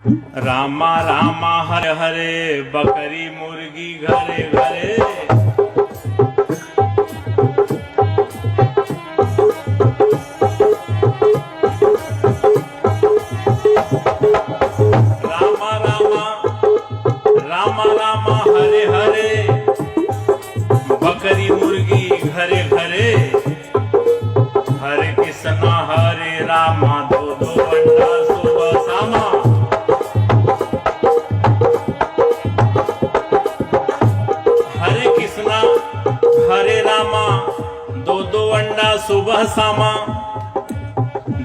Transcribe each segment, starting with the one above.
रामा रामा हरे हरे, बकरी मुर्गी घरे घरे। रामा रामा रामा रामा हरे हरे, बकरी मुर्गी घरे घरे। हरे कृष्णा हरे रामा, दो दो अंडा सुबह शामा। हरे कृष्णा हरे रामा, दो दो अंडा सुबह शामा।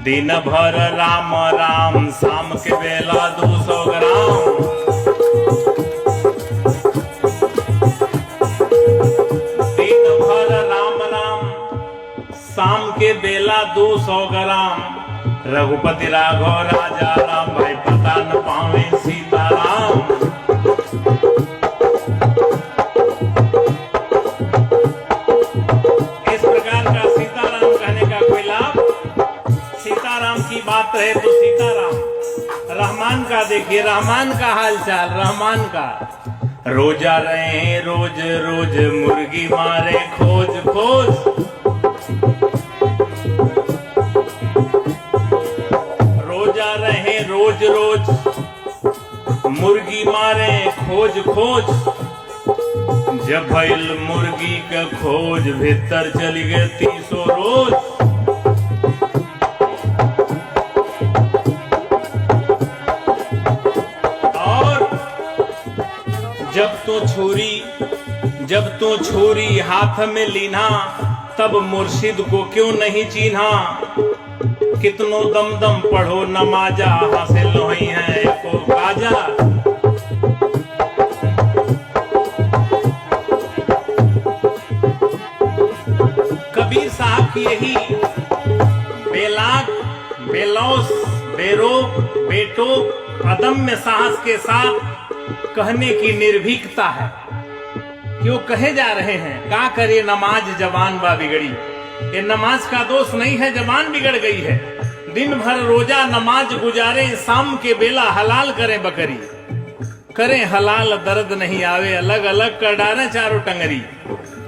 दिन भर राम राम, शाम के बेला 200 ग्राम। दिन भर राम राम, शाम के बेला 200 ग्राम। रघुपति राघव राजा राम, भाई पता न पावे सीताराम। इस प्रकार का सीताराम कहने का कोई लाभ? सीताराम की बात है तो सीताराम। रहमान का देखिए, रहमान का हालचाल, रहमान का। रोजा रहे रोज रोज, मुर्गी मारे खोज खोज। रोजा रहे रोज रोज, मुर्गी मारे खोज खोज। जब भइल मुर्गी का खोज, भीतर चली गए 300 रोज। और जब तो छुरी हाथ में लीना, तब मुर्शिद को क्यों नहीं चीन्हा। कितनो दम दम पढ़ो नमाजा, हासिल नहीं है एको काजा। कबीर साहब की यही बेलाक, बेलौस, बेरोक, बेटोक, अदम्य साहस के साथ कहने की निर्भीकता है। क्यों कहे जा रहे हैं, का करे नमाज जबान बा बिगड़ी। ये नमाज का दोष नहीं है, जबान बिगड़ गई है। दिन भर रोजा नमाज गुजारे, शाम के बेला हलाल करें बकरी। करें हलाल दर्द नहीं आवे, अलग अलग कर डालें चारों टंगरी।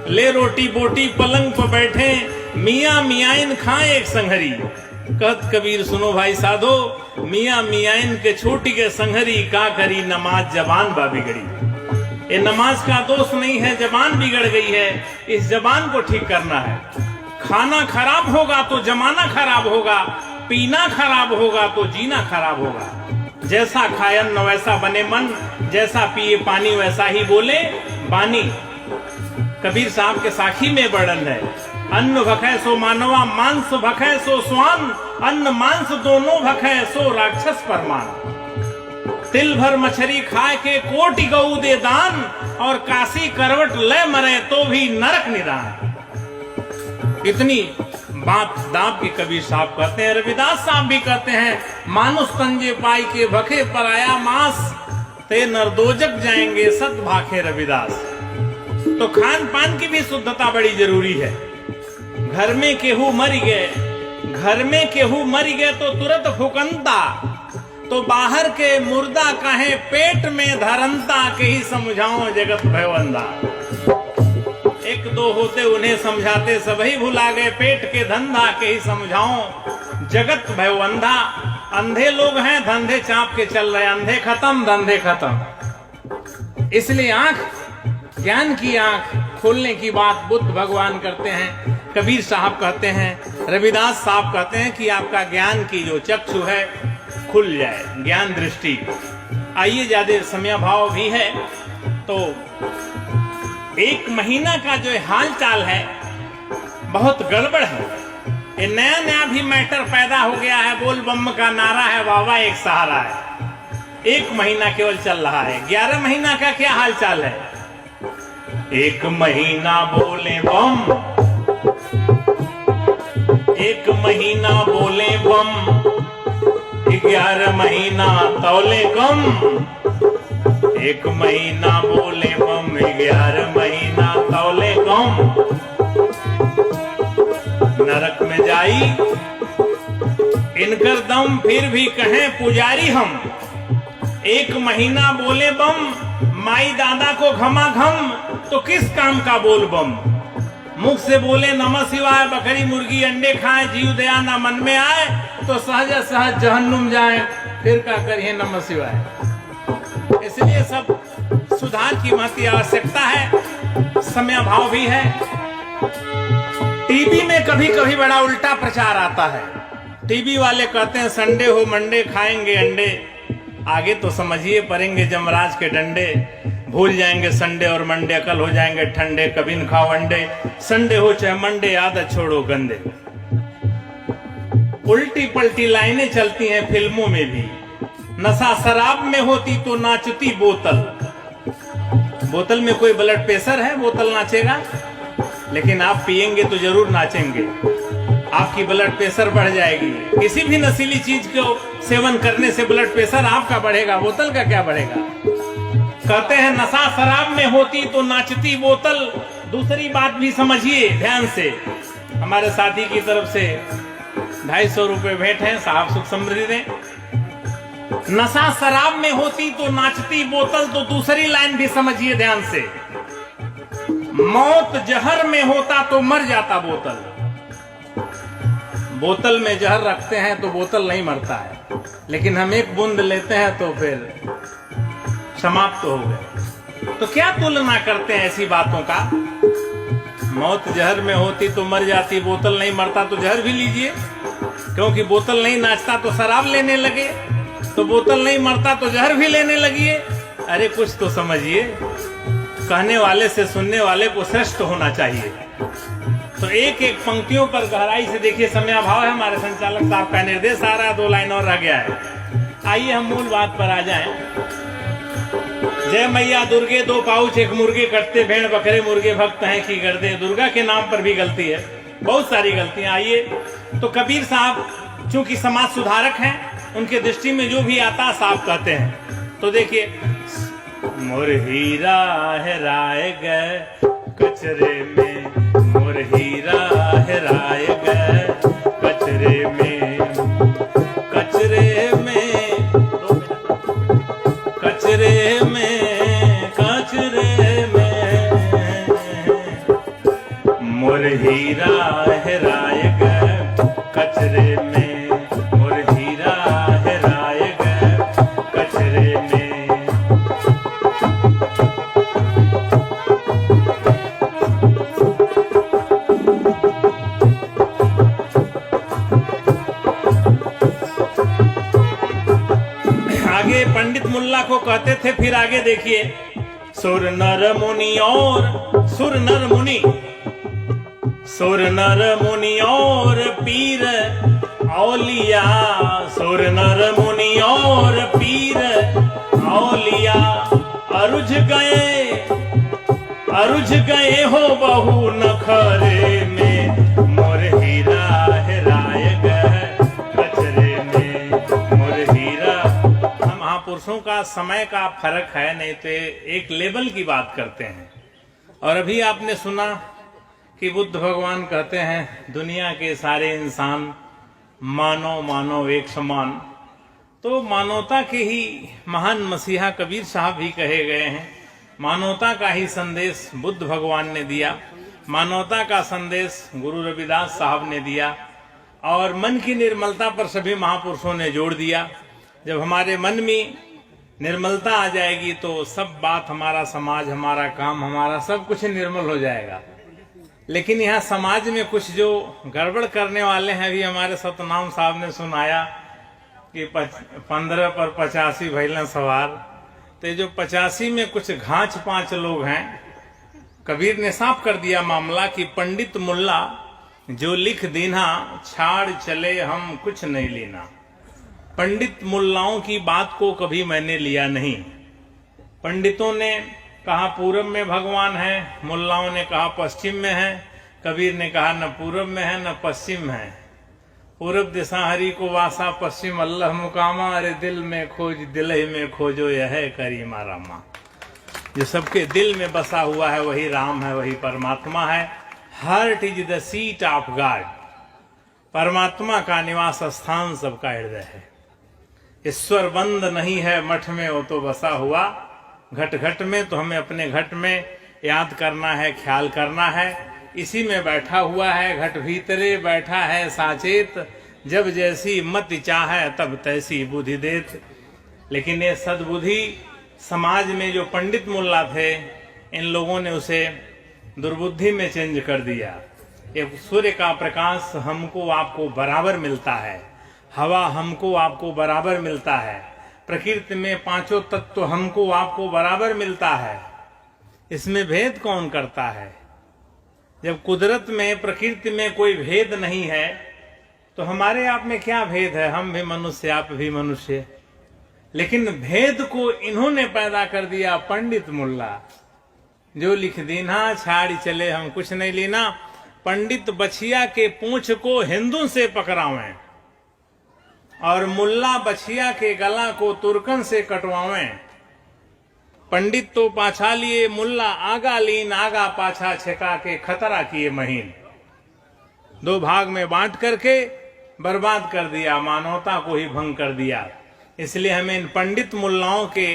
ले रोटी बोटी पलंग पर बैठे, मियाँ मियाइन खाएं एक संघरी। कहत कबीर सुनो भाई साधो, मियाँ मियाइन के छोटी के संघरी। का करी नमाज जबान बा बिगड़ी। ये नमाज का दोष नहीं है, जबान बिगड़ गई है। इस जबान को ठीक करना है। खाना खराब होगा तो जमाना खराब होगा, पीना खराब होगा तो जीना खराब होगा। जैसा खाए अन्न वैसा बने मन, जैसा पिए पानी वैसा ही बोले बानी। कबीर साहब के साखी में वर्णन है, अन्न भखै सो मानवा, मांस भखै सो स्वान। अन्न मांस दोनों भखै सो राक्षस परमान। तिल भर मछली खाए के कोटि गऊ दे दान, और काशी करवट ले मरे तो भी नरक निदान। इतनी बात दाब के कबीर साहब कहते हैं। रविदास साहब भी कहते हैं, मानुष तंजे पाई के भखे पर आया मांस, ते नरदोजक जाएंगे सत भाखे रविदास। तो खान पान की भी शुद्धता बड़ी जरूरी है। घर में केहू मर गए, घर में केहू मर गए तो तुरंत फुकंता। तो बाहर के मुर्दा कहे पेट में धरंता, के ही समझाओ जगत भयवंदा। एक दो होते उन्हें समझाते, सभी भुला गए पेट के धंधा, के ही समझाओ जगत भयवंदा। अंधे लोग हैं, धंधे चाप के चल रहे, अंधे खत्म धंधे खत्म। इसलिए आंख, ज्ञान की आंख खोलने की बात बुद्ध भगवान करते हैं, कबीर साहब कहते हैं, रविदास साहब कहते हैं कि आपका ज्ञान की जो चक्षु है खुल जाए, ज्ञान दृष्टि। आइए, ज्यादा समय भाव भी है तो 1 महीना का जो हाल चाल है बहुत गड़बड़ है। ये नया नया भी मैटर पैदा हो गया है। बोल बम का नारा है, वावा एक सहारा है। 1 महीना केवल चल रहा है, 11 महीना का क्या हाल चाल है। 1 महीना बोले बम, 1 महीना बोले बम, 11 महीना तौले कम। 1 महीना बोले बम, 11 महीना तौले कम। नरक में जाई इनकर दम, फिर भी कहें पुजारी हम। एक महीना बोले बम, माई दादा को घमाघम, तो किस काम का बोल बम। मुख से बोले नमः शिवाय, बकरी मुर्गी अंडे खाए, जीव दया ना मन में आए, तो सहज सहज जहन्नुम जाए, फिर क्या करिए नमः शिवाय। इसलिए सब सुधार की महती आवश्यकता है, समय अभाव भी है। टीवी में कभी कभी बड़ा उल्टा प्रचार आता है। टीवी वाले कहते हैं संडे हो मंडे खाएंगे अंडे, आगे तो समझिए पड़ेंगे जमराज के डंडे। भूल जाएंगे संडे और मंडे, अकल हो जाएंगे ठंडे, कभी न खाओ अंडे, संडे हो चाहे मंडे, आदत छोड़ो गंदे। उल्टी पलटी लाइनें चलती हैं फिल्मों में भी। नशा शराब में होती तो नाचती बोतल। बोतल में कोई ब्लड प्रेशर है, बोतल नाचेगा? लेकिन आप पिएंगे तो जरूर नाचेंगे, आपकी ब्लड प्रेशर बढ़ जाएगी। किसी भी नशीली चीज को सेवन करने से ब्लड प्रेशर आपका बढ़ेगा, बोतल का क्या बढ़ेगा। कहते हैं नशा शराब में होती तो नाचती बोतल। दूसरी बात भी समझिए ध्यान से। हमारे साथी की तरफ से 250 रुपए भेंट है, साहब सुख समृद्धि दें। नशा शराब में होती तो नाचती बोतल, तो दूसरी लाइन भी समझिए ध्यान से। मौत जहर में होता तो मर जाता बोतल। बोतल में जहर रखते हैं तो बोतल नहीं मरता है, लेकिन हम एक बूंद लेते हैं तो फिर समाप्त हो गए। तो क्या तुलना करते हैं ऐसी बातों का। मौत जहर में होती तो मर जाती, बोतल नहीं मरता तो जहर भी लीजिए। क्योंकि बोतल नहीं नाचता तो शराब लेने लगे, तो बोतल नहीं मरता तो जहर भी लेने लगिए। अरे कुछ तो समझिए। कहने वाले से सुनने वाले को श्रेष्ठ होना चाहिए। तो एक एक पंक्तियों पर गहराई से देखिए। समय अभाव है, हमारे संचालक साहब का निर्देश आ रहा है, 2 लाइन और रह गया है। आइए हम मूल बात पर आ जाएं। जय मैया दुर्गे 2 पाउच एक मुर्गे कटते, भेड़ बकरे मुर्गे भक्त हैं की गर्दे। दुर्गा के नाम पर भी गलती है, बहुत सारी गलतियां। आइए तो कबीर साहब चूंकि समाज सुधारक हैं, उनके दृष्टि में जो भी आता साहब कहते हैं। तो देखिए, मोर हीरा हेराए गए कचरे में, मोर हीरा हेराए गए कचरे में, कचरे में, कचरे में, कचरे में, मोर हीरा हेराए गए कचरे में, मोर हीरा हेराए गए कचरे में। आगे पंडित मुल्ला को कहते थे, फिर आगे देखिए। सुर नर मुनि और सुर नर मुनि, सुर नर मुनि और पीर औलिया, सुर नर मुनि और पीर औलिया, अरुझ गए हो बहु नखरे में, मोर हीरा हेराए गए कचरे में, मोर हीरा। हम महापुरुषों का समय का फर्क है, नहीं तो एक लेवल की बात करते हैं। और अभी आपने सुना कि बुद्ध भगवान कहते हैं दुनिया के सारे इंसान मानव मानव एक समान। तो मानवता के ही महान मसीहा कबीर साहब भी कहे गए हैं। मानवता का ही संदेश बुद्ध भगवान ने दिया, मानवता का संदेश गुरु रविदास साहब ने दिया, और मन की निर्मलता पर सभी महापुरुषों ने जोड़ दिया। जब हमारे मन में निर्मलता आ जाएगी तो सब बात, हमारा समाज, हमारा काम, हमारा सब कुछ निर्मल हो जाएगा। लेकिन यहाँ समाज में कुछ जो गड़बड़ करने वाले हैं, अभी हमारे सतनाम साहब ने सुनाया कि 15 पर 85 भैलन सवार। तो जो 85 में कुछ घाच 5 लोग हैं। कबीर ने साफ कर दिया मामला कि पंडित मुल्ला जो लिख दीना, छाड़ चले हम कुछ नहीं लेना। पंडित मुल्लाओं की बात को कभी मैंने लिया नहीं। पंडितों ने कहा पूरब में भगवान है, मुल्लाओं ने कहा पश्चिम में है। कबीर ने कहा न पूरब में है न पश्चिम में है। पूरब दिशा हरि को वासा, पश्चिम अल्लाह मुकामा, अरे दिल में खोज दिल में खोजो यह करीमा रामा। जो सबके दिल में बसा हुआ है वही राम है, वही परमात्मा है। Heart is the seat of God. परमात्मा का निवास स्थान सबका हृदय है। ईश्वर बंद नहीं है मठ में वो तो बसा हुआ, घट घट में। तो हमें अपने घट में याद करना है, ख्याल करना है, इसी में बैठा हुआ है। घट भीतरे बैठा है साचेत, जब जैसी मत चाहे तब तैसी बुद्धि देत। लेकिन ये सद्बुद्धि समाज में जो पंडित मुल्ला थे, इन लोगों ने उसे दुर्बुद्धि में चेंज कर दिया। एक सूर्य का प्रकाश हमको आपको बराबर मिलता है, हवा हमको आपको बराबर मिलता है, प्रकृति में पांचों तत्व हमको आपको बराबर मिलता है। इसमें भेद कौन करता है? जब कुदरत में, प्रकृति में कोई भेद नहीं है तो हमारे आप में क्या भेद है? हम भी मनुष्य, आप भी मनुष्य। लेकिन भेद को इन्होंने पैदा कर दिया, पंडित मुल्ला। जो लिख दीना छाड़ी चले हम कुछ नहीं लेना। पंडित बछिया के पूंछ को हिंदू से पकड़ावें और मुल्ला बछिया के गला को तुर्कन से कटवावें। पंडित तो पाछा लिए, मुल्ला आगा लीन, आगा पाछा छेका के खतरा किए महीन। दो भाग में बांट करके बर्बाद कर दिया, मानवता को ही भंग कर दिया। इसलिए हमें इन पंडित मुल्लाओं के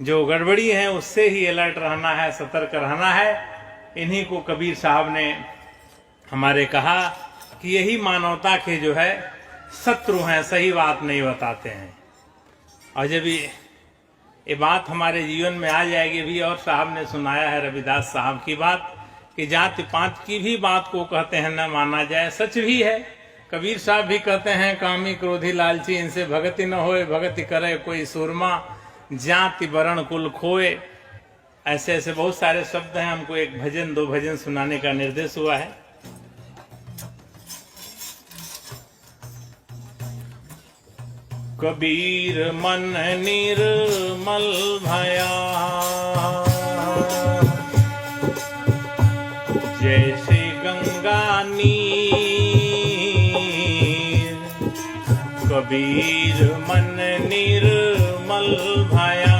जो गड़बड़ी है उससे ही अलर्ट रहना है, सतर्क रहना है। इन्हीं को कबीर साहब ने हमारे कहा कि यही मानवता के जो है शत्रु हैं, सही बात नहीं बताते हैं। और जब ये बात हमारे जीवन में आ जाएगी भी, और साहब ने सुनाया है रविदास साहब की बात कि जाति पात की भी बात को कहते हैं न माना जाए, सच भी है। कबीर साहब भी कहते हैं कामी क्रोधी लालची इनसे भगति न होए, भगति करे कोई सूरमा, जाति वर्ण कुल खोए। ऐसे ऐसे बहुत सारे शब्द हैं। हमको एक भजन, दो भजन सुनाने का निर्देश हुआ है। कबीर मन निर्मल भया, जैसे गंगा नीर। कबीर मन निर्मल भया,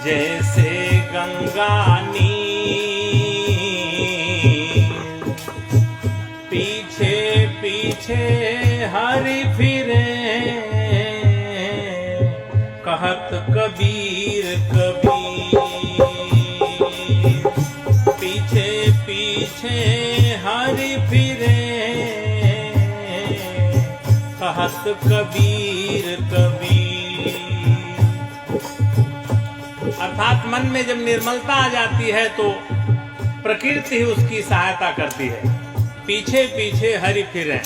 जैसे गंगा नीर। पीछे पीछे हरि फिरे, कहत कबीर कबीर। पीछे पीछे हरि फिरे, कहत कबीर कबीर। अर्थात मन में जब निर्मलता आ जाती है तो प्रकृति ही उसकी सहायता करती है। पीछे पीछे हरि फिरे।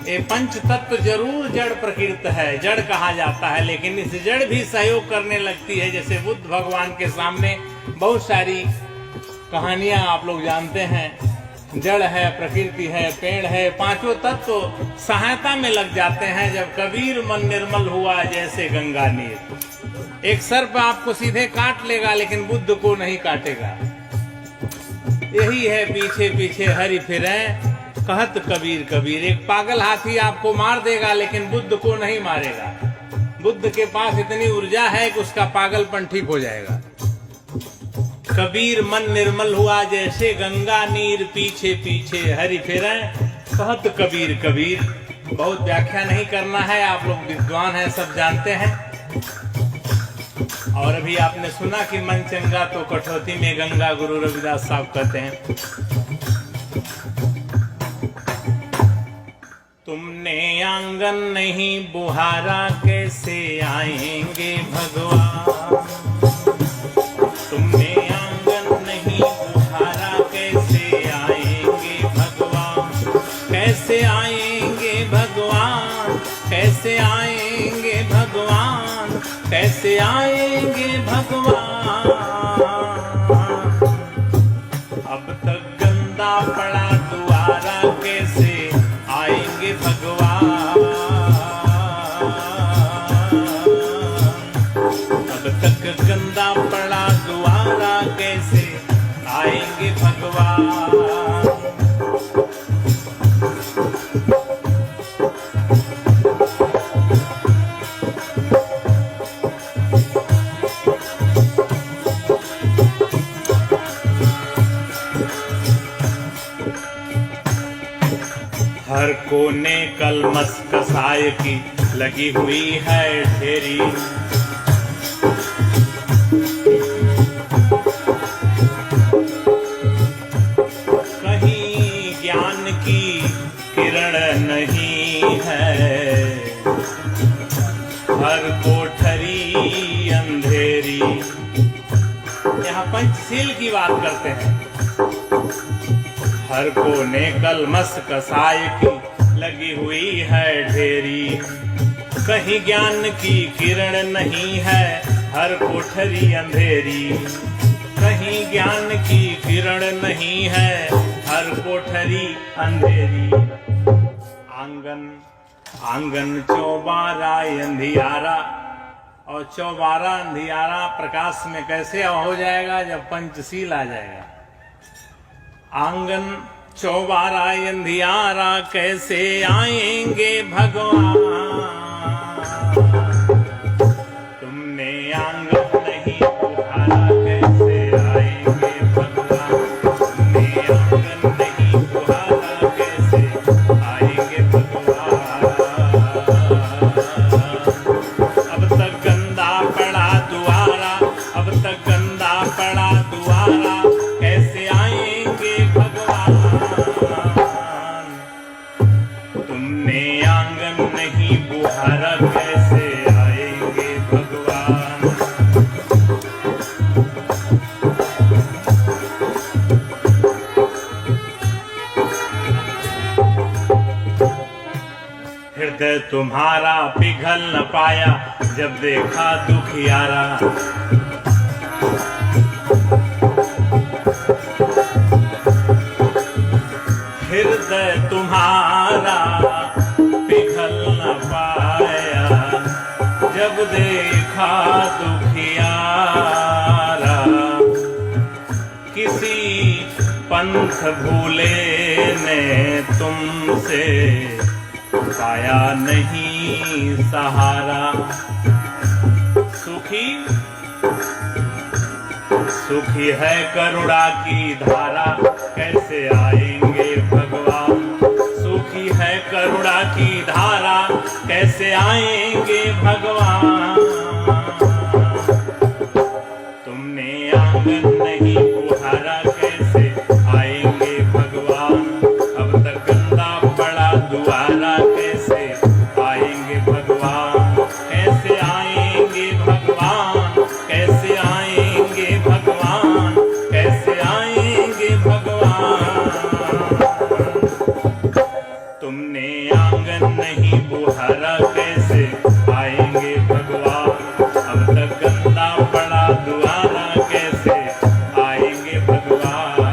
ये पंच तत्व जरूर जड़ प्रकृति है, जड़ कहा जाता है, लेकिन इस जड़ भी सहयोग करने लगती है। जैसे बुद्ध भगवान के सामने बहुत सारी कहानियां आप लोग जानते हैं। जड़ है, प्रकृति है, पेड़ है, पांचों तत्व सहायता में लग जाते हैं। जब कबीर मन निर्मल हुआ जैसे गंगा नीर। एक सर्प आपको सीधे काट लेगा लेकिन बुद्ध को नहीं काटेगा। यही है पीछे पीछे हरि फिरे, कहत कबीर कबीर। एक पागल हाथी आपको मार देगा लेकिन बुद्ध को नहीं मारेगा। बुद्ध के पास इतनी ऊर्जा है कि उसका पागलपन ठीक हो जाएगा। कबीर मन निर्मल हुआ जैसे गंगा नीर, पीछे पीछे हरि फिरे, कहत कबीर कबीर। बहुत व्याख्या नहीं करना है, आप लोग विद्वान हैं, सब जानते हैं। और अभी आपने सुना कि मन चंगा तो कठौती में गंगा, गुरु रविदास साहब कहते हैं। तुमने आंगन नहीं बुहारा, कैसे आएंगे भगवान। तुमने आंगन नहीं बुहारा, कैसे आएंगे भगवान। कैसे आएंगे भगवान, कैसे आएंगे भगवान, कैसे आएंगे भगवान। अब तक गंदा पड़ा द्वारा, कैसे आएंगे भगवान। अब तक गंदा पड़ा द्वारा, कैसे आएंगे भगवान। कलमस कसाय की लगी हुई है ढेरी। कहीं ज्ञान की किरण नहीं है, हर कोठरी अंधेरी। यहाँ पंचशील की बात करते हैं। हर कोने कलमस कसाय की लगी हुई है ढेरी। कहीं ज्ञान की किरण नहीं है, हर कोठरी अंधेरी। कहीं ज्ञान की किरण नहीं है, हर कोठरी अंधेरी। आंगन आंगन चौबारा अंधियारा, और चौबारा अंधियारा प्रकाश में कैसे हो जाएगा? जब पंचशील आ जाएगा। आंगन चौबारा अंधियारा कैसे आएंगे भगवान? तुमने आंगन नहीं बुहारा कैसे आएंगे भगवान? तुमने आंगन नहीं बुहारा कैसे आएंगे भगवान? अब तक गंदा पड़ा दुआरा, अब तक गंदा पड़ा दुआरा, कैसे आएंगे भगवान? तुमने आंगन नहीं बुहारा कैसे आएंगे भगवान? हृदय तुम्हारा पिघल न पाया जब देखा दुखियारा। हृदय तुम्हारा पिघल न पाया जब देखा दुखियारा। किसी पंथ भूले ने तुमसे पाया नहीं सहारा। सुखी सुखी है करुणा की धारा, कैसे आएंगे भगवान? सुखी है करुणा की धारा, कैसे आएंगे भगवान? तुमने आंगन नहीं बुहारा कैसे आएंगे भगवान? अब तक गंदा पड़ा दुआरा, कैसे आएंगे भगवान? कैसे आएंगे भगवान? कैसे आएंगे भगवान? कैसे आएंगे भगवान? तुमने आंगन नहीं बुहारा कैसे आएंगे भगवान? अब तक गंदा पड़ा दुआरा, कैसे आएंगे भगवान?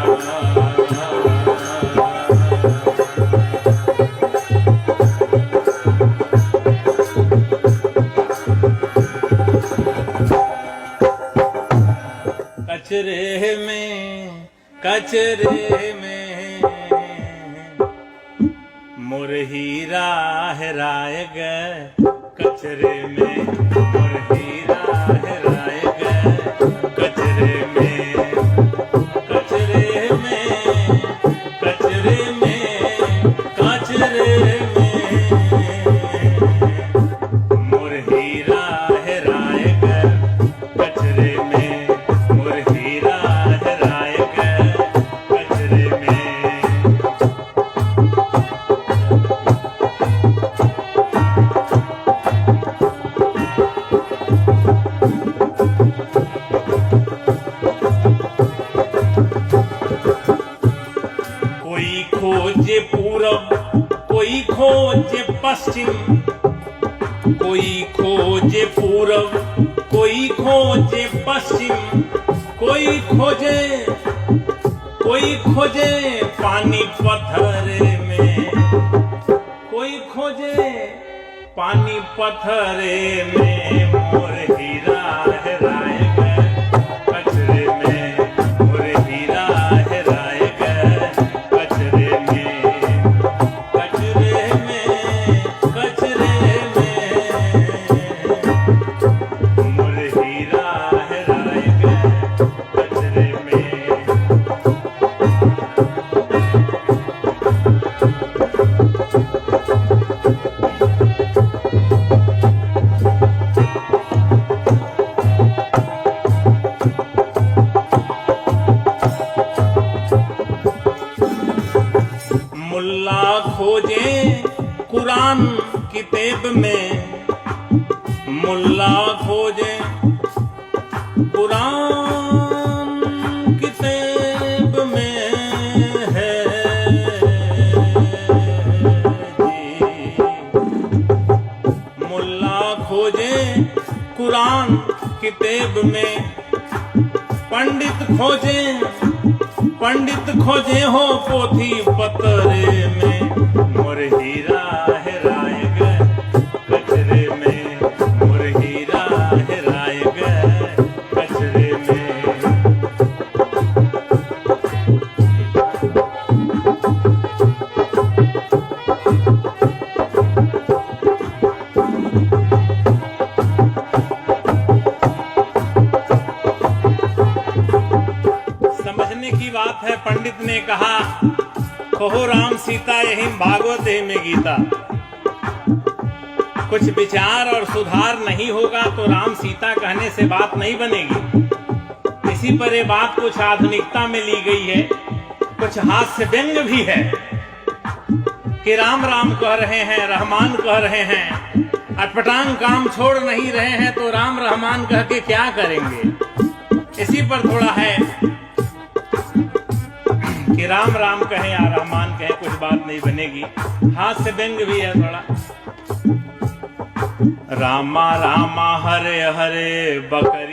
कचरे में मोर हीरा हेराए गए। कचरे में मोर हीरा हेराए गए। कचरे में कचरे में कचरे में कचरे में मोर हीरा हेराए गए। कचरे में मोर हीरा हेराए गए। कचरे में कोई खोजे पूरब, कोई खोजे पश्चिम, कोई खोजे पूरब, कोई खोजे पश्चिम, कोई खोजे पानी पत्थरे में, कोई खोजे पानी पत्थरे में मोर हीरा हेराए गए। कचरे में मोर हीरा हेराए गए। कचरे में कचरे में कचरे में मोर हीरा हेराए गए। कचरे में किताब में मुल्ला खोजे कुरान किताब में है जी। मुल्ला खोजे कुरान किताब में, पंडित खोजे हो पोथी पतरे में, मोर हीरा हेराए गए कचरे में, मोर हीरा हेराए गए कचरे में। समझने की बात है। पंडित ने कहा कहो राम सीता यही भागवत है में गीता, कुछ विचार और सुधार नहीं होगा तो राम सीता कहने से बात नहीं बनेगी। इसी पर ये बात कुछ आधुनिकता में ली गई है, कुछ हास्य व्यंग भी है कि राम राम कह रहे हैं, रहमान कह रहे हैं, अटपटांग काम छोड़ नहीं रहे हैं तो राम रहमान कह के क्या करेंगे। इसी पर थोड़ा है कि राम राम कहें या रहमान कहें कुछ बात नहीं बनेगी, हास्य व्यंग भी है थोड़ा। रामा रामा हरे हरे बकरी